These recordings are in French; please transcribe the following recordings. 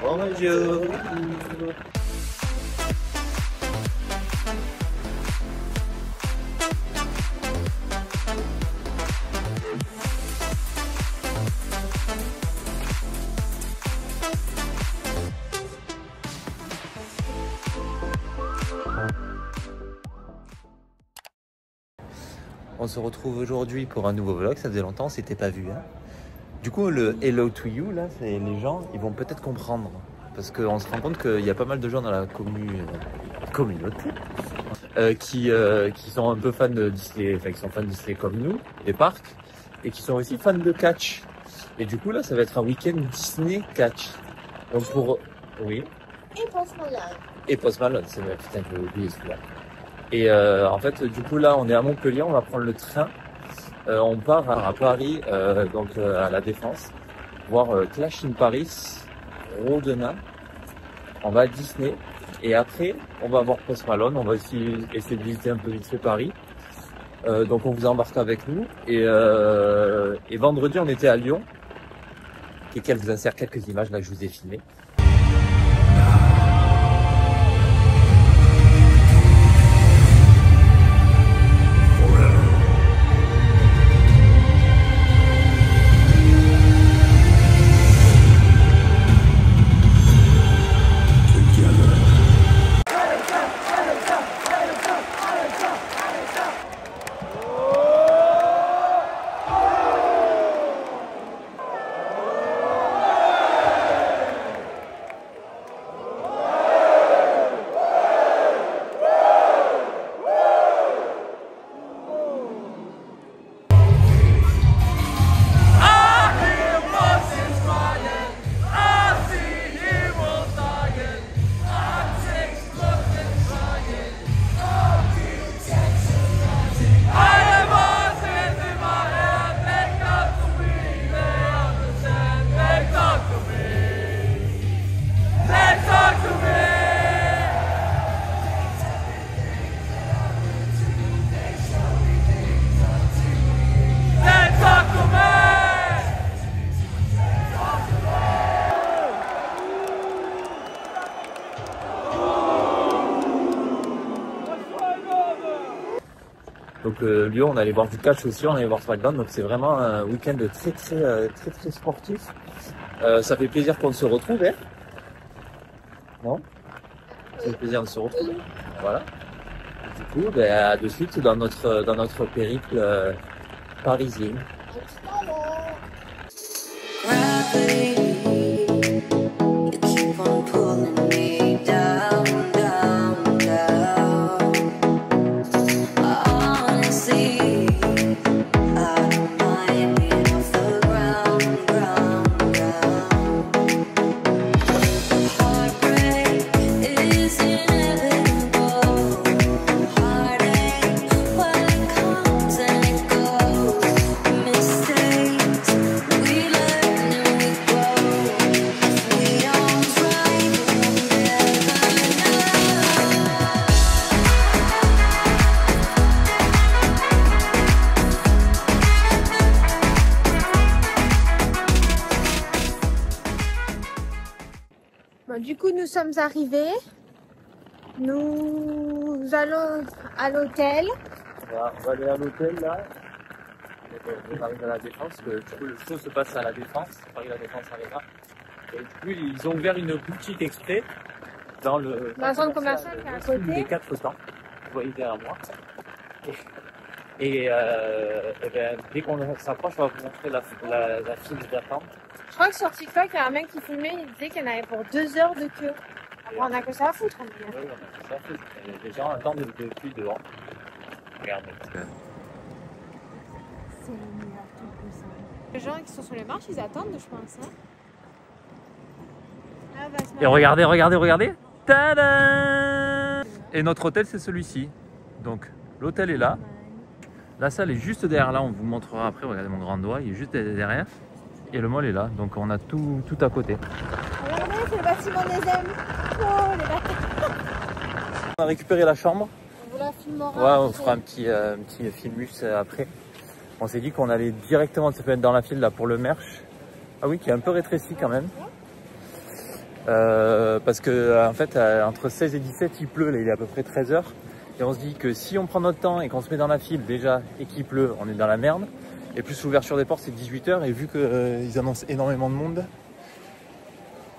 Bonjour. On se retrouve aujourd'hui pour un nouveau vlog, ça faisait longtemps, on s'était pas vu. Hein. Du coup, le hello to you, là, c'est les gens, ils vont peut-être comprendre. Parce qu'on se rend compte qu'il y a pas mal de gens dans la communauté qui sont un peu fans de Disney, enfin qui sont fans de Disney comme nous, des parcs, et qui sont aussi fans de catch. Et du coup, là, ça va être un week-end Disney catch. Donc pour... Oui. Et Post Malone. Et Post Malone, c'est vrai, putain, j'ai oublié celui-là. Et en fait, du coup, là, on est à Montpellier, on va prendre le train. On part à Paris, donc à la Défense, voir Clash in Paris, Rodena. On va à Disney. Et après, on va voir Post Malone. On va aussi essayer de visiter un peu vite fait Paris. Donc, on vous embarque avec nous. Et vendredi, on était à Lyon. Et je vous insère quelques images là que je vous ai filmées. Donc Lyon, on allait voir du catch aussi, on allait voir SmackDown, donc c'est vraiment un week-end très sportif. Ça fait plaisir qu'on se retrouve, hein? Non? Ça fait plaisir de se retrouver. Voilà. Du coup, ben, à de suite dans notre périple parisien. Bon, du coup, nous sommes arrivés. Nous allons à l'hôtel. On va aller à l'hôtel là. On arrive à la Défense, parce que du coup le show se passe à la Défense, Paris la Défense Arena. Et du coup ils ont ouvert une boutique exprès dans la zone commerciale qui est à côté. Des 4 temps. Vous voyez derrière moi. Et ben, dès qu'on s'approche, on va vous montrer la file d'attente. Je crois que sur TikTok, il y a un mec qui filmait, il disait qu'il y en avait pour 2 heures de queue. Après, on a que ça à foutre. Oui, on a que ça à foutre. Les gens attendent depuis dehors. Regardez. Les gens qui sont sur les marches, ils attendent, je pense. Hein. Ah, bah, et regardez. Tadam! Et notre hôtel, c'est celui-ci. Donc, l'hôtel est là. La salle est juste derrière là, on vous montrera après. Regardez mon grand doigt, il est juste derrière. Et le mall est là, donc on a tout à côté. Regardez, c'est le bâtiment des M. Oh, les bâtiments. On a récupéré la chambre. On vous la filmera. Ouais, on fera un petit filmus après. On s'est dit qu'on allait directement se mettre dans la file là pour le merch. Ah oui, qui est un peu rétréci quand même. Parce que en fait, entre 16 et 17, il pleut, là, il est à peu près 13 h. Et on se dit que si on prend notre temps et qu'on se met dans la file déjà et qu'il pleut, on est dans la merde. Et plus l'ouverture des portes, c'est 18 h. Et vu qu'ils annoncent énormément de monde,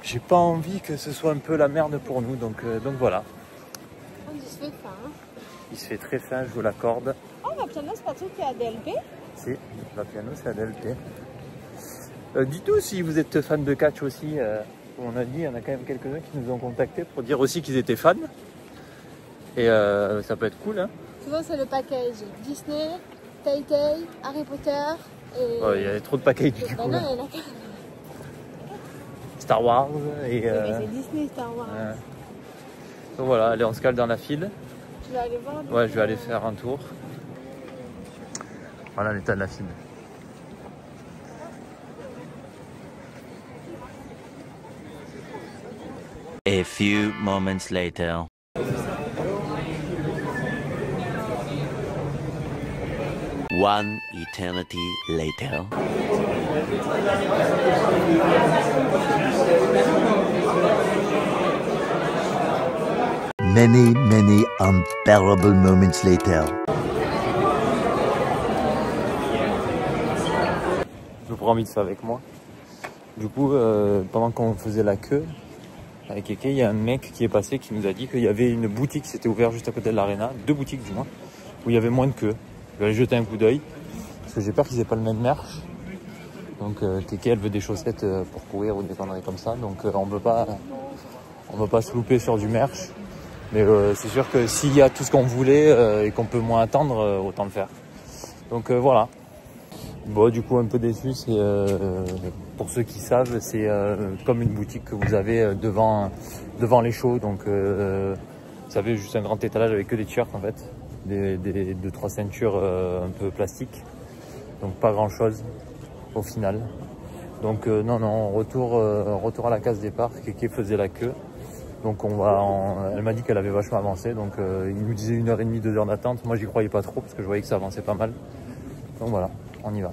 j'ai pas envie que ce soit un peu la merde pour nous. Donc voilà. Il se fait faim. Il se fait très faim, je vous l'accorde. Oh, la piano, c'est pas tout qui est à DLP? Si, la piano, c'est à DLP. Dites-nous si vous êtes fan de catch aussi. On a dit, il y en a quand même quelques-uns qui nous ont contactés pour dire aussi qu'ils étaient fans. Et ça peut être cool, hein. Souvent, c'est le package Disney, Tay-Tay, Harry Potter et... Il y a trop de packages du coup. Non, là. il y en a qu'un. Star Wars et... Oui, mais c'est Disney, Star Wars. Donc voilà, allez, on se cale dans la file. Tu vas aller voir? Ouais, je vais aller faire un tour. Voilà l'état de la file. A few moments later. One eternity later. Many unbearable moments later. Je prends vite ça avec moi. Du coup, pendant qu'on faisait la queue, avec Keke, il y a un mec qui est passé qui nous a dit qu'il y avait une boutique qui s'était ouverte juste à côté de l'aréna, 2 boutiques du moins, où il y avait moins de queue. Je vais aller jeter un coup d'œil, parce que j'ai peur qu'ils aient pas le même merch. Donc Keke, elle veut des chaussettes pour courir ou des conneries comme ça, donc on veut pas se louper sur du merch. Mais c'est sûr que s'il y a tout ce qu'on voulait et qu'on peut moins attendre, autant le faire. Donc voilà. Bon, du coup, un peu déçu, c'est pour ceux qui savent, c'est comme une boutique que vous avez devant les shows. Donc, vous savez, juste un grand étalage avec que des t-shirts en fait, des 2-3 ceintures un peu plastiques. Donc, pas grand chose au final. Donc, non, retour à la case départ. Keke faisait la queue. Donc, elle m'a dit qu'elle avait vachement avancé. Donc, il nous disait 1h30, 2 heures d'attente. Moi, j'y croyais pas trop parce que je voyais que ça avançait pas mal. Donc voilà, on y va.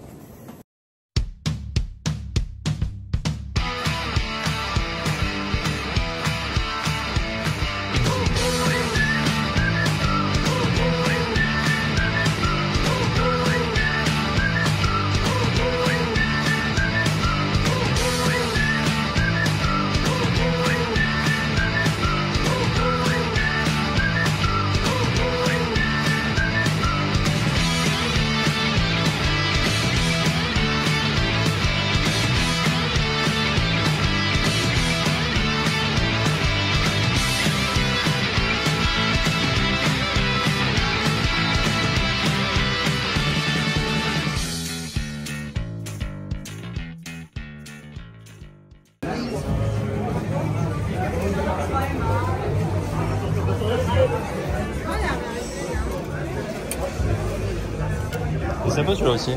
C'est sympa celui-là aussi.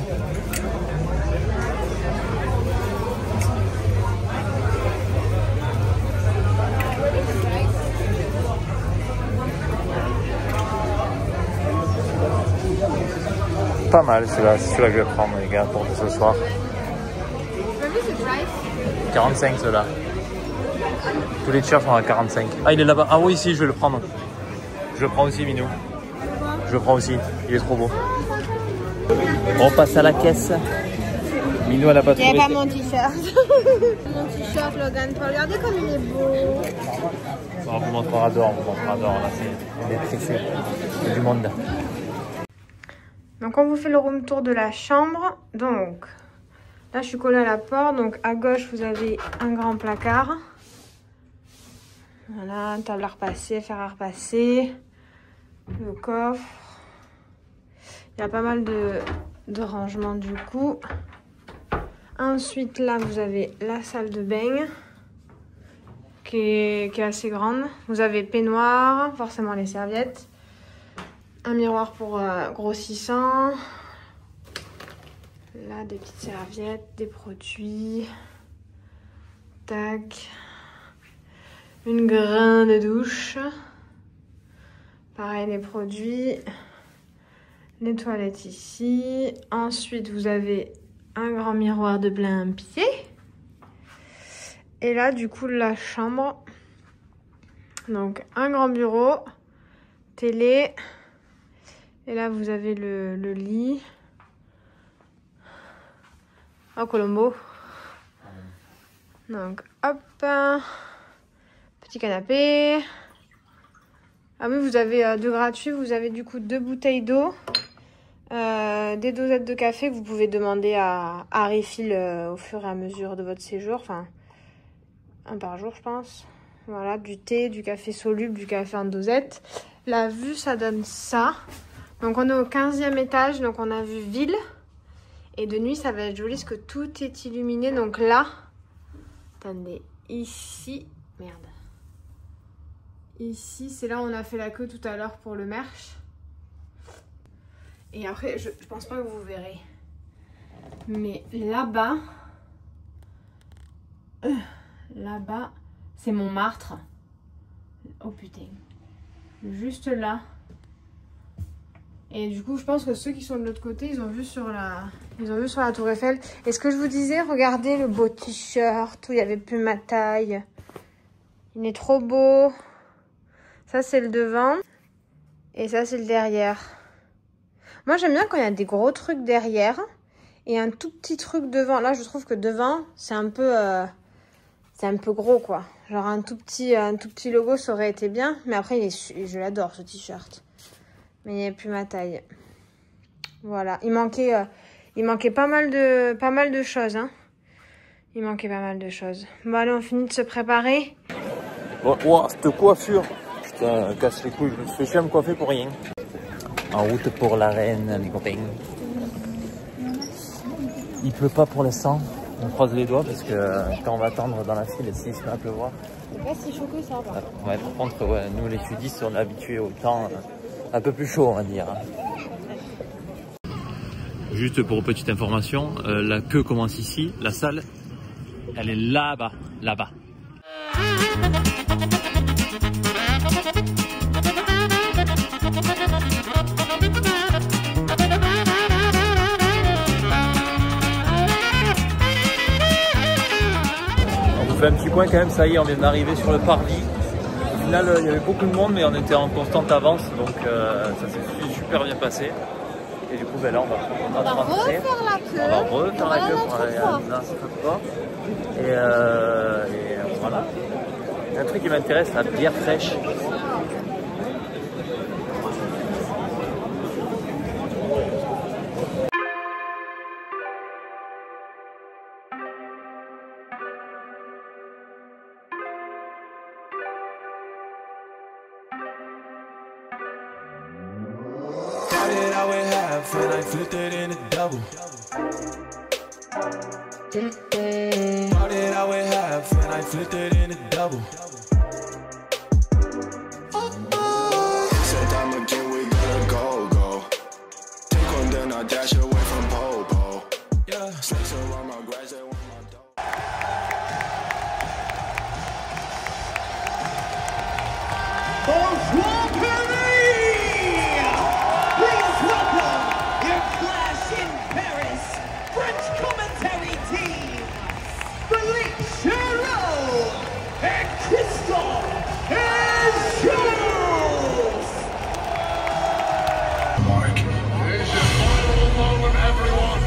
Pas mal celui-là, c'est celui-là que je vais prendre les gars pour ce soir. 45 ceux-là. Tous les t-shirts sont à 45. Ah il est là-bas. Ah oui si je vais le prendre. Je le prends aussi Minou. Je le prends aussi, il est trop beau. On passe à la caisse. Minou elle a pas trouvé. Il n'y avait pas mon t-shirt. Mon t-shirt Logan Paul, regardez comme il est beau. On vous montrera dehors, là c'est pressé. Il y a du monde. Donc on vous fait le room tour de la chambre. Donc là je suis collée à la porte. Donc à gauche vous avez un grand placard. Voilà, table à repasser, fer à repasser. Le coffre. Il y a pas mal de rangements du coup. Ensuite là vous avez la salle de bain qui est assez grande. Vous avez peignoir, forcément les serviettes. Un miroir pour grossissant. Là des petites serviettes, des produits. Tac. Une grande douche. Pareil les produits. Les toilettes ici. Ensuite, vous avez un grand miroir de plein pied. Et là, du coup, la chambre. Donc, un grand bureau, télé. Et là, vous avez le lit. Oh, Colombo. Donc, hop. Petit canapé. Ah oui, vous avez de gratuit. Vous avez du coup 2 bouteilles d'eau. Des dosettes de café que vous pouvez demander à refill au fur et à mesure de votre séjour. Enfin, 1 par jour, je pense. Voilà, du thé, du café soluble, du café en dosette. La vue, ça donne ça. Donc, on est au 15e étage. Donc, on a vu ville. Et de nuit, ça va être joli parce que tout est illuminé. Donc là, attendez, ici, merde. Ici, c'est là où on a fait la queue tout à l'heure pour le merch. Et après, je pense pas que vous verrez. Mais là-bas, c'est Montmartre. Oh putain. Juste là. Et du coup, je pense que ceux qui sont de l'autre côté, ils ont vu sur la Tour Eiffel. Et ce que je vous disais, regardez le beau t-shirt où il n'y avait plus ma taille. Il est trop beau. Ça, c'est le devant. Et ça, c'est le derrière. Moi, j'aime bien quand il y a des gros trucs derrière et un tout petit truc devant. Là, je trouve que devant, c'est un peu gros, quoi. Genre un tout petit logo, ça aurait été bien. Mais après, je l'adore, ce t-shirt. Mais il n'y a plus ma taille. Voilà. Il manquait pas mal de choses, hein. Il manquait pas mal de choses. Bon, allez, on finit de se préparer. Oh, cette coiffure. Putain, casse les couilles. Je me suis me coiffer pour rien. En route pour la reine, les copains. Il pleut pas pour l'instant. On croise les doigts parce que quand on va attendre dans la file, s'il se met à pleuvoir. C'est pas si chaud que ça, par contre. Ouais, par contre, ouais, nous les sudistes, on est habitués au temps un peu plus chaud, on va dire. Juste pour petite information, la queue commence ici. La salle, elle est là-bas, là-bas. On fait un petit point quand même, ça y est, on vient d'arriver sur le parvis. Au final, il y avait beaucoup de monde, mais on était en constante avance, donc ça s'est super bien passé. Et du coup, ben là, on va rentrer. Refaire la queue. On va refaire la queue pour aller à la fois. Et voilà. Il y a un truc qui m'intéresse, la bière fraîche. And I flipped it in a double. Started out with half and I flipped it in a double. Said time again we gotta go. Take one then I dash away from pole. Yeah, snakes around my grass they want my dough. Bonjour Paris! Please welcome your clash in Paris French commentary team, Philippe Chereau and Christophe Jules! Mike, here's your final moment, everyone.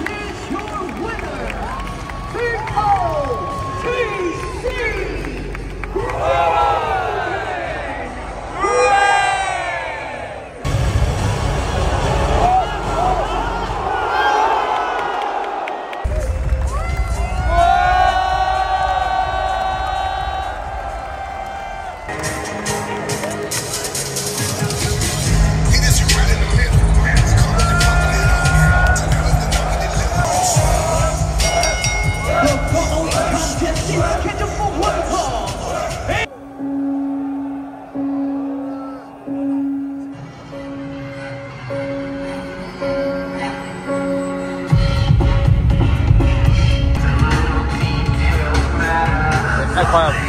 is your winner, POTC! Incroyable.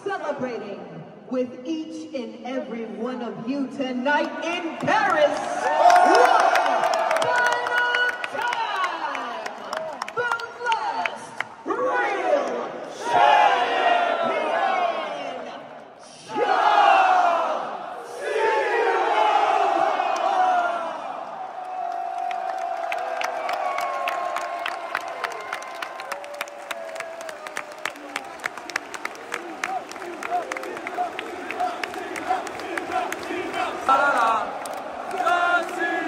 Celebrating with each and every one of you tonight in Paris. One final time, the last real champion, John Cena! John Cena!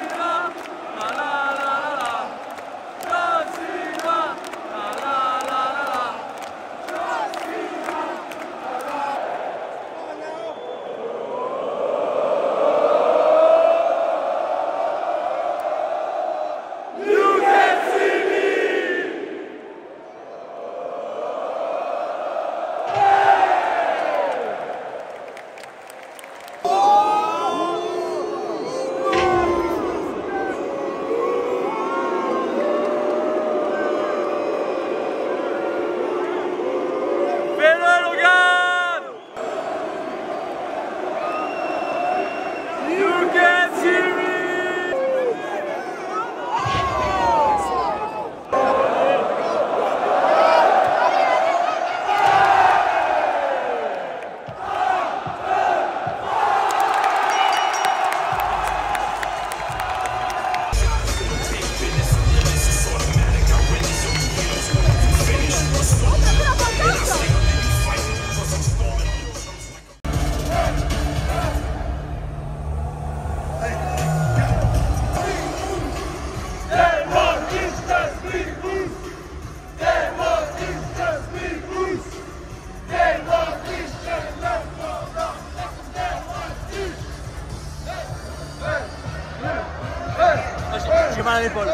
à l'épaule.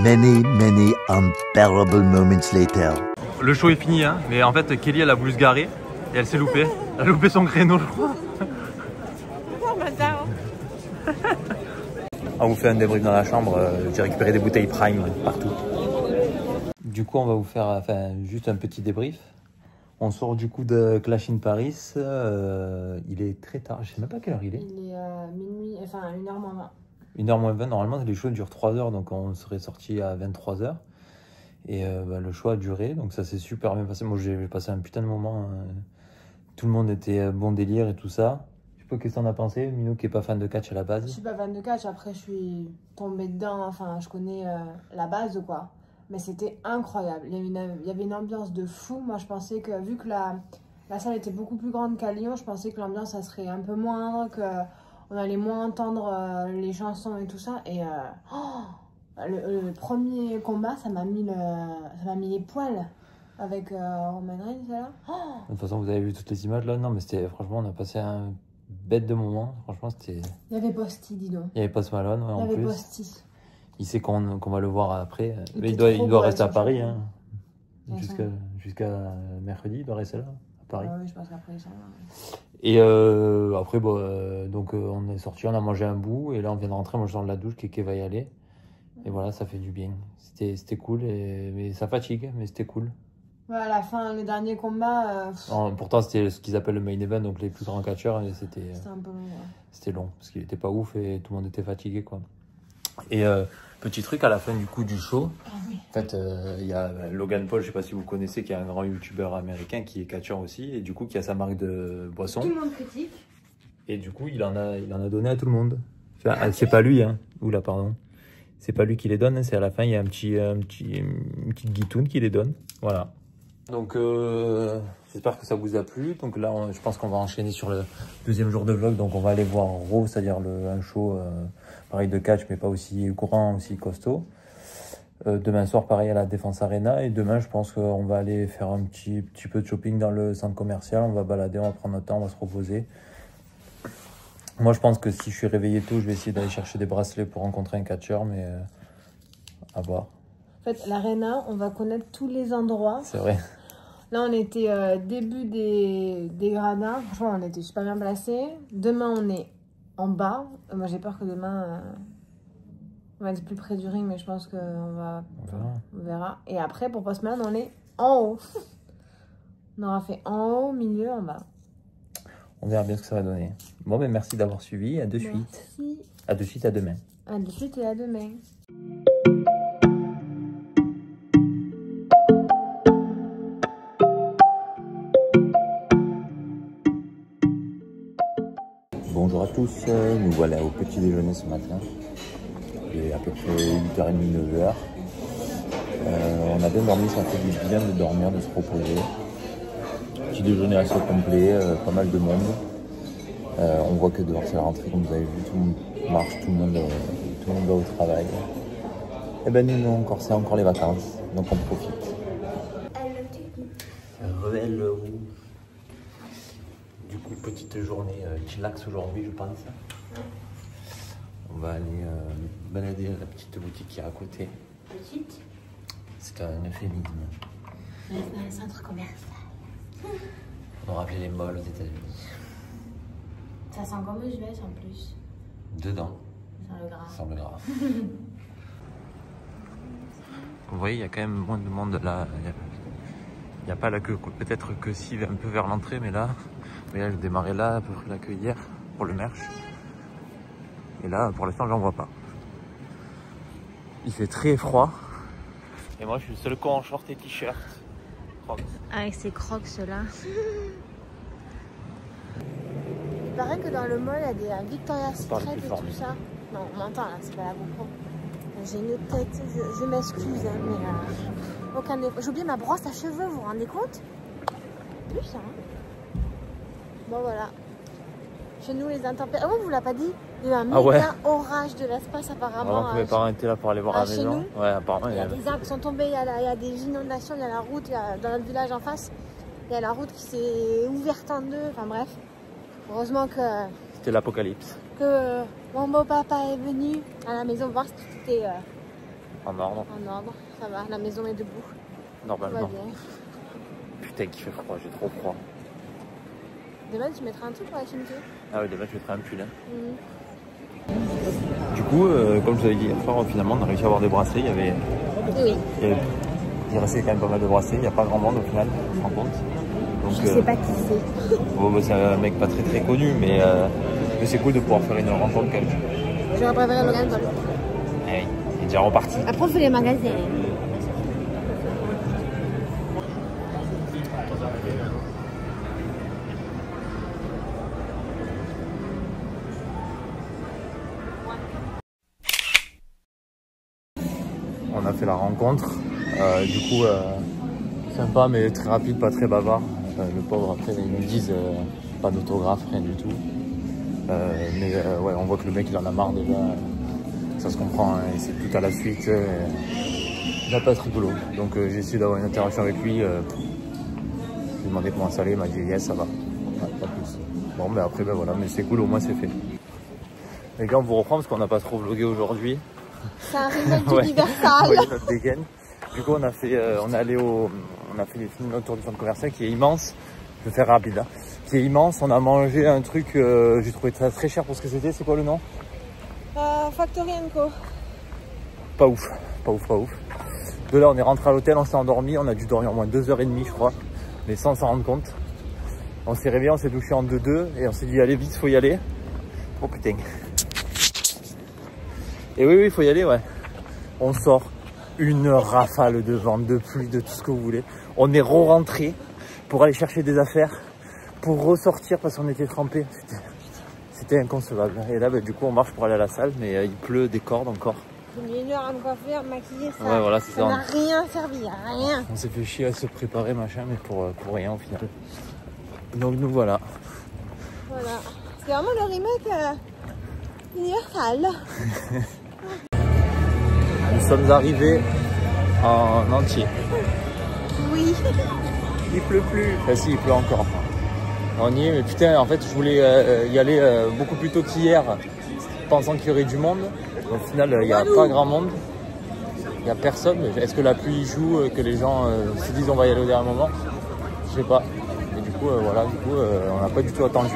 Many unbearable moments later. Le show est fini, hein, mais en fait Kelly elle a voulu se garer et elle s'est loupée. Elle a loupé son créneau, je crois. On vous fait un débrief dans la chambre. J'ai récupéré des bouteilles Prime partout. Du coup, on va vous faire juste un petit débrief. On sort du coup de Clash in Paris. Il est très tard. Je sais même pas quelle heure il est. Il est minuit, enfin 1h moins 20. 1h moins 20. Normalement, les shows durent 3 heures, donc on serait sorti à 23 h. Et le show a duré, donc ça s'est super bien passé. Moi, j'ai passé un putain de moment. Tout le monde était bon délire et tout ça. Je sais pas qu'est-ce que t'en as pensé, Minou, qui est pas fan de catch à la base. Je suis pas fan de catch, après je suis tombée dedans, enfin je connais la base quoi. Mais c'était incroyable, il y avait une ambiance de fou. Moi je pensais que, vu que la salle était beaucoup plus grande qu'à Lyon, je pensais que l'ambiance ça serait un peu moindre, qu'on allait moins entendre les chansons et tout ça. Et le premier combat, ça m'a mis les poils avec Roman Reigns là. De toute façon, vous avez vu toutes les images là. Non, mais c'était, franchement, on a passé un bête de moment. Franchement, c'était. Il y avait Posty, dis donc. Il y avait Post Malone, ouais, en plus. Il y avait Posty. Il sait qu'on va le voir après. Mais il était trop doit beau, rester à ouais, Paris. Hein. façon. Jusqu'à mercredi, il doit rester là, à Paris. Oui, je pense qu'après ça va. Et après, donc on est sorti, on a mangé un bout. Et là, on vient de rentrer. Moi, je sors de la douche. Kéké va y aller. Et voilà, ça fait du bien. C'était cool. Mais ça fatigue, mais c'était cool. Ouais, à la fin, le dernier combat. Pourtant, c'était ce qu'ils appellent le main event, donc les plus grands catcheurs. Et c'était un peu long. Ouais. C'était long, parce qu'il était pas ouf et tout le monde était fatigué, quoi. Et petit truc à la fin du coup du show. Ah, oui. En fait, il y a Logan Paul, je sais pas si vous connaissez, qui est un grand youtubeur américain qui est catcheur aussi, et du coup qui a sa marque de boisson. Tout le monde critique. Et du coup, il en a donné à tout le monde. Enfin, c'est pas lui, hein. Oula, pardon. C'est pas lui qui les donne, hein. C'est à la fin, il y a une petite guitoune qui les donne. Voilà. Donc, j'espère que ça vous a plu. Donc là, je pense qu'on va enchaîner sur le deuxième jour de vlog. Donc on va aller voir Raw, c'est-à-dire un show pareil de catch, mais pas aussi grand, aussi costaud. Demain soir, pareil à la Défense Arena. Et demain, je pense qu'on va aller faire un petit peu de shopping dans le centre commercial. On va balader, on va prendre notre temps, on va se reposer. Moi, je pense que si je suis réveillé tôt, je vais essayer d'aller chercher des bracelets pour rencontrer un catcheur, mais à voir. En fait, l'Arena, on va connaître tous les endroits. C'est vrai. Là, on était début des gradins. Franchement, on était super bien placés. Demain, on est en bas. Moi, j'ai peur que demain... On va être plus près du ring, mais je pense qu'on va... On verra. Et après, pour Postman, on est en haut. On aura fait en haut, milieu, en bas. On verra bien ce que ça va donner. Bon, ben merci d'avoir suivi. À de suite. À de suite, à demain. À de suite et à demain. Bonjour à tous, nous voilà au petit déjeuner ce matin. Il est à peu près 8h30, 9h. On a bien dormi, ça fait du bien de dormir, de se reposer. Petit déjeuner assez complet, pas mal de monde. On voit que dehors c'est la rentrée, comme vous avez vu, tout le monde marche, tout le monde va au travail. Et ben nous, c'est encore les vacances, donc on profite. Du coup, petite journée chillax aujourd'hui, je pense. On va aller balader la petite boutique qui est à côté. Petite? C'est un euphémisme. On va dans un centre commercial. On rappelait les malls aux États-Unis. Ça sent comme aux US en plus. Dedans. Sans le gras. Sans le gras. Vous voyez, il y a quand même moins de monde là. Il n'y a pas la queue, peut-être que si, un peu vers l'entrée, mais là, je démarrais là, à peu près la queue hier, pour le merch. Et là, pour l'instant, j'en vois pas. Il fait très froid. Et moi, je suis le seul con en short et t-shirt. Avec ces crocs là. Il paraît que dans le mall, il y a des Victoria's Secret et tout ça. Non, on m'entend là, c'est pas la GoPro. J'ai une tête, je m'excuse, hein, mais aucun effort. J'ai oublié ma brosse à cheveux, vous vous rendez compte? Plus ça, hein. Bon voilà. Chez nous, les intempéries. Ah ouais, vous l'avez pas dit? Il y a eu un méga orage de l'espace apparemment. Avant que mes parents étaient là pour aller voir la maison. Ouais, apparemment. Il y a des arbres qui sont tombés, il y a des inondations, il y a la route, dans notre village en face, il y a la route qui s'est ouverte en deux. Enfin bref. Heureusement que... C'était l'apocalypse. Que mon beau-papa est venu à la maison voir si tout était en ordre. En ordre, ça va, la maison est debout. Normalement. Putain, qu'il fait froid, j'ai trop froid. Demain, tu mettras un truc pour la chimité? Ah oui, demain, je mettrai un pull. Hein. Du coup, comme je vous avais dit hier soir, finalement, on a réussi à avoir des bracelets. Il restait quand même pas mal de bracelets. Il n'y a pas grand monde au final, on se rend compte. Donc, je sais pas qui c'est. Bon, bah, c'est un mec pas très connu, mais c'est cool de pouvoir faire une rencontre quand même. J'aurais préféré Logan Paul. Hey, il est déjà reparti. Après, on fait les magasins. On a fait la rencontre. Du coup, sympa, mais très rapide, pas très bavard. Le pauvre, après, ils nous disent pas d'autographe, rien du tout. Ouais, on voit que le mec, il en a marre déjà. Ça se comprend, hein, et c'est tout à la suite. Il n'a pas être rigolo. Donc, j'ai essayé d'avoir une interaction avec lui. Je lui ai demandé comment ça allait. Il m'a dit yes, ça va. Ouais, pas plus. Bon, mais après, ben voilà, mais c'est cool, au moins, c'est fait. Les gars, on vous reprend parce qu'on n'a pas trop vlogué aujourd'hui. C'est un remake d'Universal. Ouais, notre dégaine. Du coup, on a fait notre tour du centre commercial qui est immense. Je vais faire rapide, hein. Qui est immense. On a mangé un truc, j'ai trouvé ça très cher pour ce que c'était. C'est quoi le nom? Factory & Co. Pas ouf. De là, on est rentré à l'hôtel, on s'est endormi. On a dû dormir au moins 2h30, je crois. Mais sans s'en rendre compte. On s'est réveillé, on s'est douché en 2-2 et on s'est dit, allez vite, faut y aller. Oh putain. Et oui, il faut y aller, ouais. On sort. Une rafale de vent, de pluie, de tout ce que vous voulez. On est re-rentré pour aller chercher des affaires, pour ressortir parce qu'on était trempés. C'était inconcevable. Et là, bah, du coup, on marche pour aller à la salle, mais il pleut des cordes encore. Une heure à me coiffer, à me maquiller, ça. Ouais, voilà, c'est ça. Ça n'a rien servi, rien. On s'est fait chier à se préparer, machin, mais pour rien au final. Donc nous voilà. Voilà. C'est vraiment le remake Universal. Nous sommes arrivés en entier. Oui. Il pleut plus. Enfin si, il pleut encore. On y est, mais putain, en fait, je voulais y aller beaucoup plus tôt qu'hier, pensant qu'il y aurait du monde. Au final, il n'y a pas grand monde. Il n'y a personne. Est-ce que la pluie joue, que les gens se disent on va y aller au dernier moment? Je sais pas. Et du coup, voilà, on n'a pas du tout attendu.